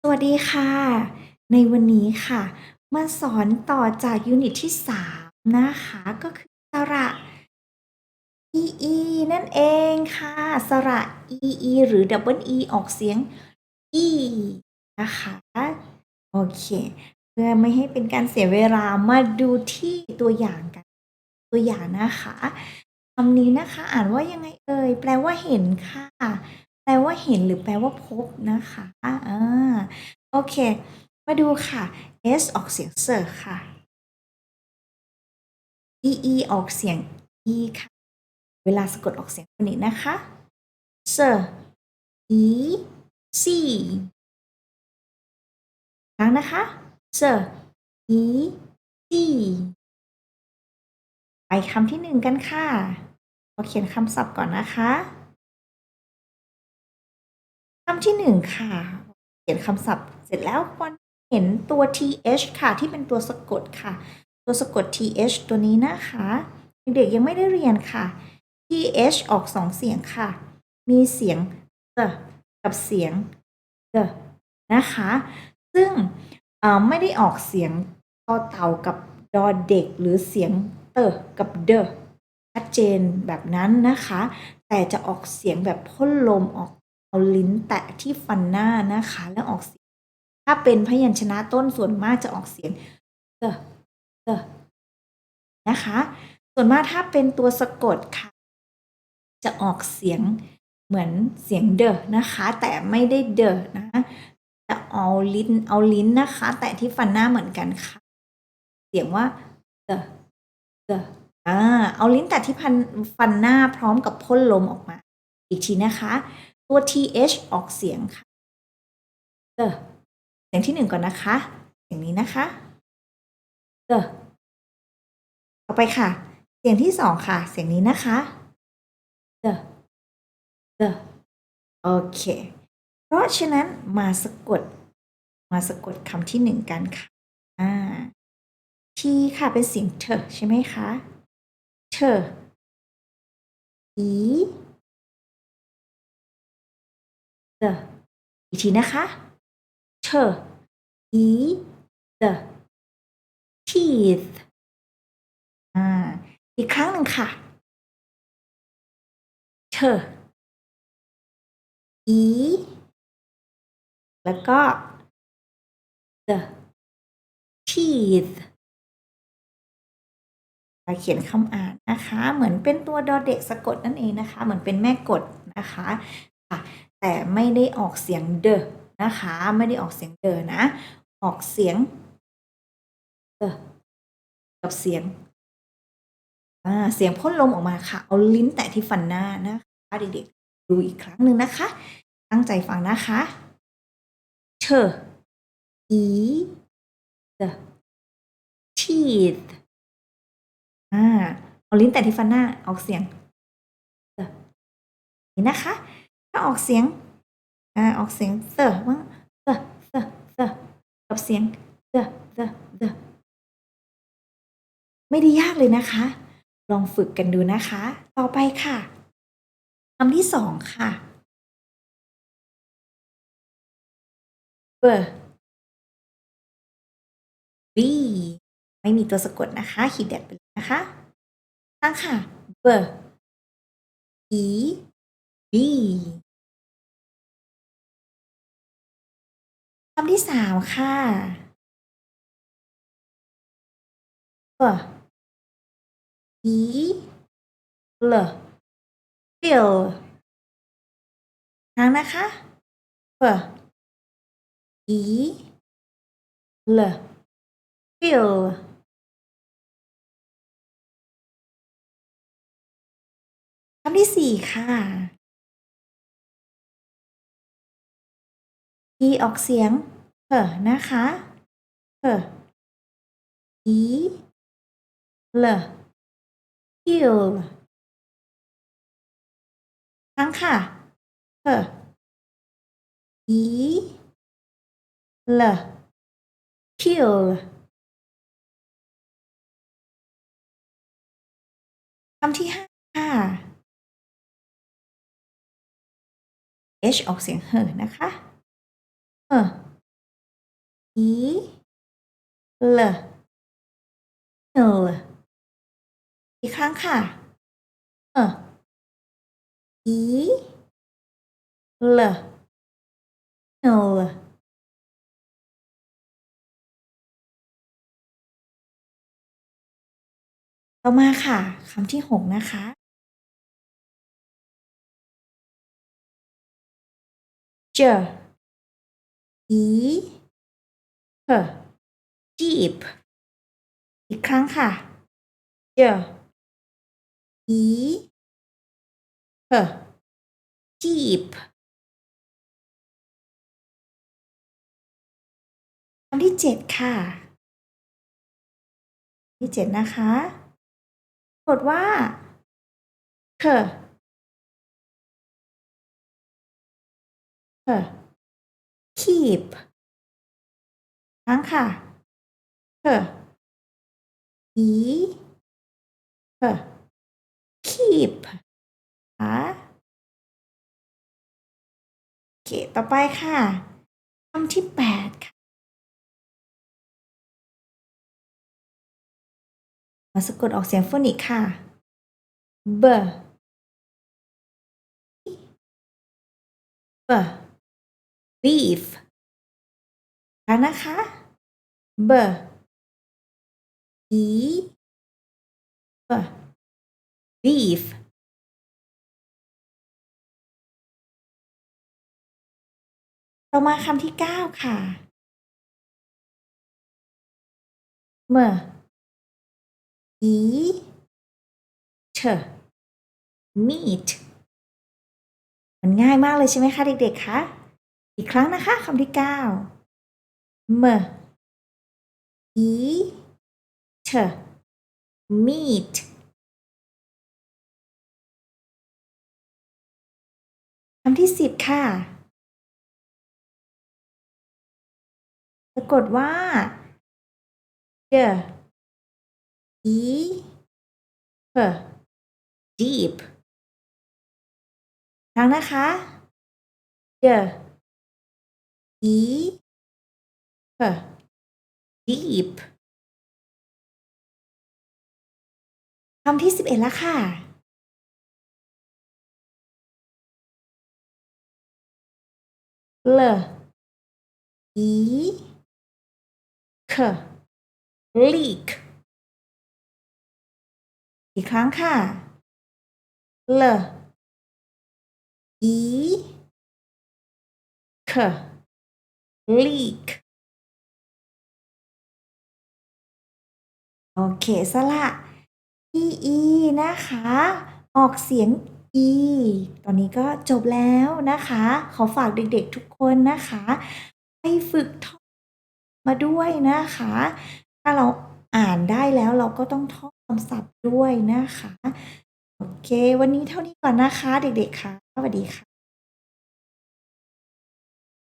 สวัสดีค่ะ ในวันนี้ค่ะ มาสอนต่อจากยูนิตที่3นะคะ ก็คือสระ ee นั่นเองค่ะ สระ ee หรือ double e ออกเสียง e นะคะ โอเค เพื่อไม่ให้เป็นการเสียเวลามาดูที่ตัวอย่างกัน ตัวอย่างนะคะคำนี้นะคะอ่านว่ายังไงเอ่ย แปลว่าเห็นค่ะ แปลว่าเห็นหรือแปลว่าพบนะคะโอเค มาดูค่ะ s ออกเสียงเซอร์ค่ะ ee ออกเสียง e ค่ะ เวลาสะกดออกเสียงตัวนี้นะคะเซอร์ e c ครั้งนะคะเซอร์ e c ไปคำที่1กันค่ะเราเขียนคำศัพท์ก่อนนะคะคำที่1ค่ะ เขียนคำศัพท์เสร็จแล้วควรเห็นตัว th ค่ะที่เป็นตัวสะกดค่ะ ตัวสะกด th ตัวนี้นะคะเด็กๆยังไม่ได้เรียนค่ะ th ออก2เสียงค่ะ มีเสียงกับเสียงนะคะ ซึ่งไม่ได้ออกเสียงต่อเต่ากับดอเด็กหรือเสียงกับชัดเจนแบบนั้นนะคะ แต่จะออกเสียงแบบพ่นลมออกเอาลิ้นแตะที่ฟันหน้านะคะ แล้วออกเสียงถ้าเป็นพยัญชนะต้นส่วนมากจะออกเสียงเนะคะ ส่วนมากถ้าเป็นตัวสะกดค่ะ จะออกเสียงเหมือนเสียงนะคะ แต่ไม่ได้นะจะเอาลิ้นนะคะ แต่ที่ฟันหน้าเหมือนกันค่ะ เสียงว่าเอาลิ้นแต่ที่ฟันหน้าพร้อมกับพ่นลมออกมา อีกทีนะคะ ตัว th ออกเสียงค่ะเสียงที่1ก่อนนะคะเสียงนี้นะคะต่อไปค่ะ เสียงที่2ค่ะ เสียงนี้นะคะโอเค เพราะฉะนั้นมาสะกดคำที่1กันค่ะทีค่ะเป็นเสียงเธอใช่ไหมคะเธออีอีกทีนะคะเธออี teeth อีกครั้งหนึ่งค่ะเธออีแล้วก็ the teeth เขียนคำอ่านนะคะ เหมือนเป็นตัวดอเด็กสะกดนั่นเองนะคะ เหมือนเป็นแม่กฎนะคะแต่ไม่ได้ออกเสียงนะคะ ไม่ได้ออกเสียงนะ ออกเสียงกับเสียงเสียงพ่นลมออกมาค่ะ เอาลิ้นแตะที่ฟันหน้านะคะเด็กๆดูอีกครั้งหนึ่งนะคะ ตั้งใจฟังนะคะเธอ e the teeth เอาลิ้นแตะที่ฟันหน้าออกเสียงนี่นะคะ ถ้าออกเสียงออกเสียงว่ากับเสียงไม่ได้ยากเลยนะคะ ลองฝึกกันดูนะคะ ต่อไปค่ะคำที่2ค่ะb ไม่มีตัวสะกดนะคะขีดแดดไปเลยนะคะตั้งค่ะ e b คำที่3ค่ะe l fill ครั้งนะคะ e l fill คำที่4ค่ะ e ออกเสียงนะคะe l fill ครั้งค่ะe l fill คำที่5ค่ะ h ออกเสียงนะคะ อีเลเนลอีกครั้งค่ะอีเลเนลต่อมาค่ะคำที่6นะคะเจออีเ jeep อีกครั้งค่ะเจออีเ jeep คำที่7ค่ะที่7นะคะกดว่าเ keep ครั้งค่ะเ e keep ค่ะโอเคต่อไปค่ะคำที่8ค่ะมาสะกดออกเสียงโฟนิกค่ะ b b beef แล้วนะคะ b e b beef ต่อมาคำที่9ค่ะ m e t meat มันง่ายมากเลยใช่ไหมคะเด็กๆคะอีกครั้งนะคะคำที่9 m e t meat คำที่10ค่ะสะกดว่า d e p deep ครั้งนะคะ d e p deep คำที่11แล้วค่ะ l e k leak อีกครั้งค่ะ l e k leak โอเคสระe นะคะ ออกเสียง e ตอนนี้ก็จบแล้วนะคะ ขอฝากเด็กๆทุกคนนะคะไปฝึกท่องมาด้วยนะคะ ถ้าเราอ่านได้แล้วเราก็ต้องท่องคำศัพท์ด้วยนะคะ โอเค วันนี้เท่านี้ก่อนนะคะเด็กๆค่ะสวัสดีค่ะ